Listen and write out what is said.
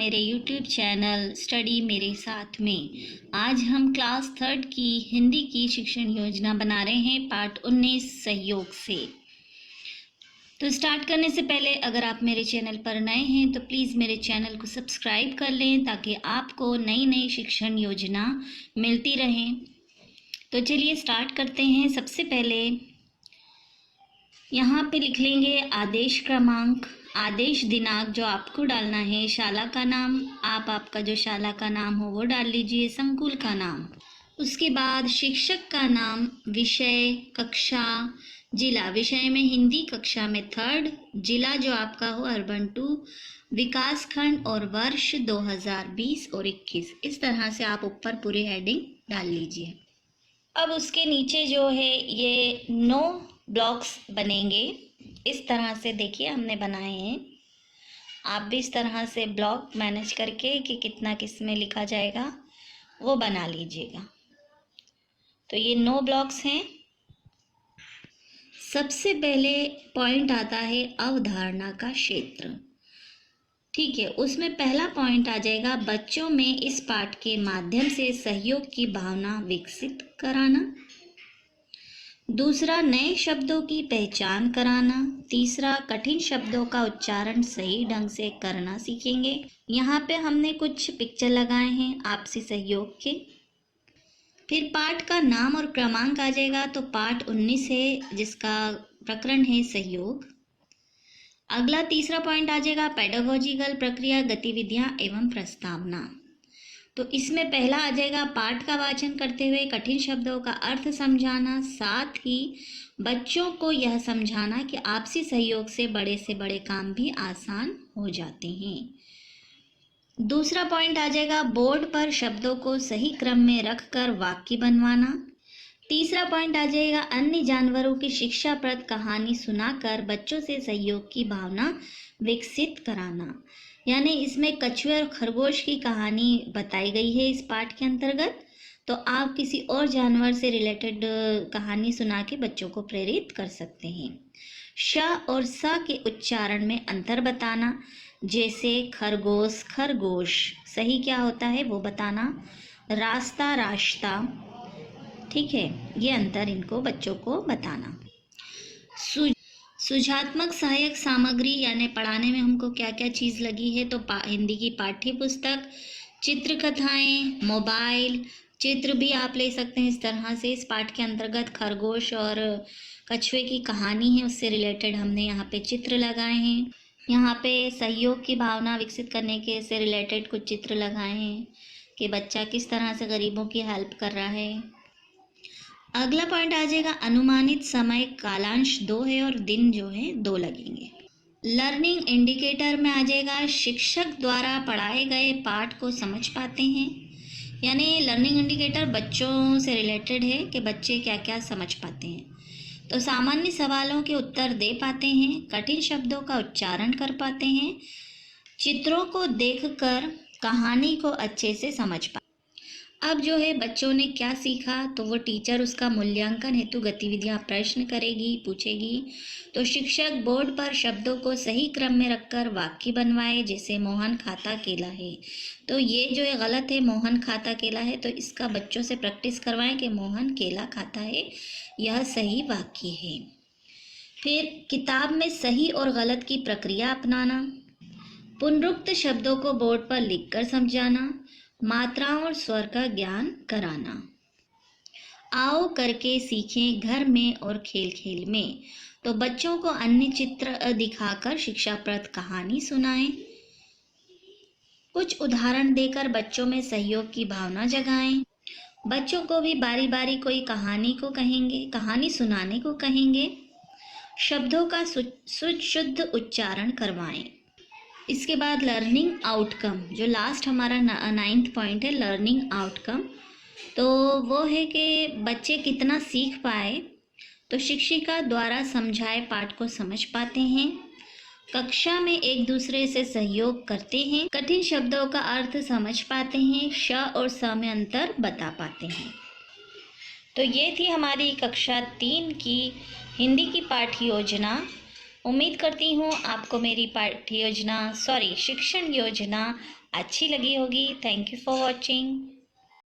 मेरे YouTube channel study मेरे साथ में। आज हम क्लास 3 की हिंदी की शिक्षण योजना बना रहे हैं पार्ट 19 सहयोग से। तो स्टार्ट करने से पहले अगर आप मेरे चैनल पर नए हैं तो प्लीज़ मेरे चैनल को सब्सक्राइब कर लें ताकि आपको नई नई शिक्षण योजना मिलती रहें। तो चलिए स्टार्ट करते हैं। सबसे पहले यहाँ पे लिख लेंगे आदेश क्रमांक, आदेश दिनांक जो आपको डालना है, शाला का नाम, आपका जो शाला का नाम हो वो डाल लीजिए, संकुल का नाम, उसके बाद शिक्षक का नाम, विषय, कक्षा, जिला, विषय में हिंदी, कक्षा में 3rd, जिला जो आपका हो अर्बन 2, विकास खंड और वर्ष 2020 और 21। इस तरह से आप ऊपर पूरी हेडिंग डाल लीजिए। अब उसके नीचे जो है ये 9 ब्लॉक्स बनेंगे। इस तरह से देखिए हमने बनाए हैं। आप भी इस तरह से ब्लॉक मैनेज करके कि कितना किस में लिखा जाएगा वो बना लीजिएगा। तो ये 9 ब्लॉक्स हैं। सबसे पहले पॉइंट आता है अवधारणा का क्षेत्र। ठीक है, उसमें पहला पॉइंट आ जाएगा बच्चों में इस पाठ के माध्यम से सहयोग की भावना विकसित कराना। दूसरा, नए शब्दों की पहचान कराना। तीसरा, कठिन शब्दों का उच्चारण सही ढंग से करना सीखेंगे। यहाँ पे हमने कुछ पिक्चर लगाए हैं आपसी सहयोग के। फिर पाठ का नाम और क्रमांक आ जाएगा। तो पाठ 19 है जिसका प्रकरण है सहयोग। अगला तीसरा पॉइंट आ जाएगा पेडागोजिकल प्रक्रिया, गतिविधियां एवं प्रस्तावना। तो इसमें पहला आ जाएगा पाठ का वाचन करते हुए कठिन शब्दों का अर्थ समझाना, साथ ही बच्चों को यह समझाना कि आपसी सहयोग से बड़े काम भी आसान हो जाते हैं। दूसरा पॉइंट आ जाएगा बोर्ड पर शब्दों को सही क्रम में रखकर वाक्य बनवाना। तीसरा पॉइंट आ जाएगा अन्य जानवरों की शिक्षाप्रद कहानी सुनाकर बच्चों से सहयोग की भावना विकसित कराना। यानी इसमें कछुए और खरगोश की कहानी बताई गई है इस पाठ के अंतर्गत। तो आप किसी और जानवर से रिलेटेड कहानी सुना के बच्चों को प्रेरित कर सकते हैं। श और स के उच्चारण में अंतर बताना, जैसे खरगोश खरगोश सही क्या होता है वो बताना, रास्ता रास्ता। ठीक है, ये अंतर इनको बच्चों को बताना। सुझात्मक सहायक सामग्री यानी पढ़ाने में हमको क्या क्या चीज़ लगी है। तो हिंदी की पाठ्य पुस्तक, चित्र कथाएं, मोबाइल, चित्र भी आप ले सकते हैं इस तरह से। इस पाठ के अंतर्गत खरगोश और कछुए की कहानी है, उससे रिलेटेड हमने यहाँ पे चित्र लगाए हैं। यहाँ पे सहयोग की भावना विकसित करने के से रिलेटेड कुछ चित्र लगाए हैं कि बच्चा किस तरह से गरीबों की हेल्प कर रहा है। अगला पॉइंट आ जाएगा अनुमानित समय, कालांश 2 है और दिन जो है 2 लगेंगे। लर्निंग इंडिकेटर में आ जाएगा शिक्षक द्वारा पढ़ाए गए पाठ को समझ पाते हैं। यानी लर्निंग इंडिकेटर बच्चों से रिलेटेड है कि बच्चे क्या क्या समझ पाते हैं। तो सामान्य सवालों के उत्तर दे पाते हैं, कठिन शब्दों का उच्चारण कर पाते हैं, चित्रों को देखकर कहानी को अच्छे से समझ पाते। अब जो है बच्चों ने क्या सीखा, तो वो टीचर उसका मूल्यांकन हेतु गतिविधियां प्रश्न करेगी, पूछेगी। तो शिक्षक बोर्ड पर शब्दों को सही क्रम में रखकर वाक्य बनवाए, जैसे मोहन खाता केला है। तो ये जो है गलत है, मोहन खाता केला है, तो इसका बच्चों से प्रैक्टिस करवाएं कि मोहन केला खाता है, यह सही वाक्य है। फिर किताब में सही और गलत की प्रक्रिया अपनाना, पुनरुक्त शब्दों को बोर्ड पर लिखकर समझाना, मात्राओं और स्वर का ज्ञान कराना। आओ करके सीखें घर में और खेल खेल में। तो बच्चों को अन्य चित्र दिखाकर शिक्षाप्रद कहानी सुनाएं, कुछ उदाहरण देकर बच्चों में सहयोग की भावना जगाएं। बच्चों को भी बारी बारी कोई कहानी को कहेंगे, कहानी सुनाने को कहेंगे। शब्दों का शुद्ध उच्चारण करवाएं। इसके बाद लर्निंग आउटकम, जो लास्ट हमारा 9th पॉइंट है लर्निंग आउटकम। तो वो है कि बच्चे कितना सीख पाए। तो शिक्षिका द्वारा समझाए पाठ को समझ पाते हैं, कक्षा में एक दूसरे से सहयोग करते हैं, कठिन शब्दों का अर्थ समझ पाते हैं, श और स में अंतर बता पाते हैं। तो ये थी हमारी कक्षा 3 की हिंदी की पाठ्य योजना। उम्मीद करती हूँ आपको मेरी शिक्षण योजना अच्छी लगी होगी। Thank you for watching.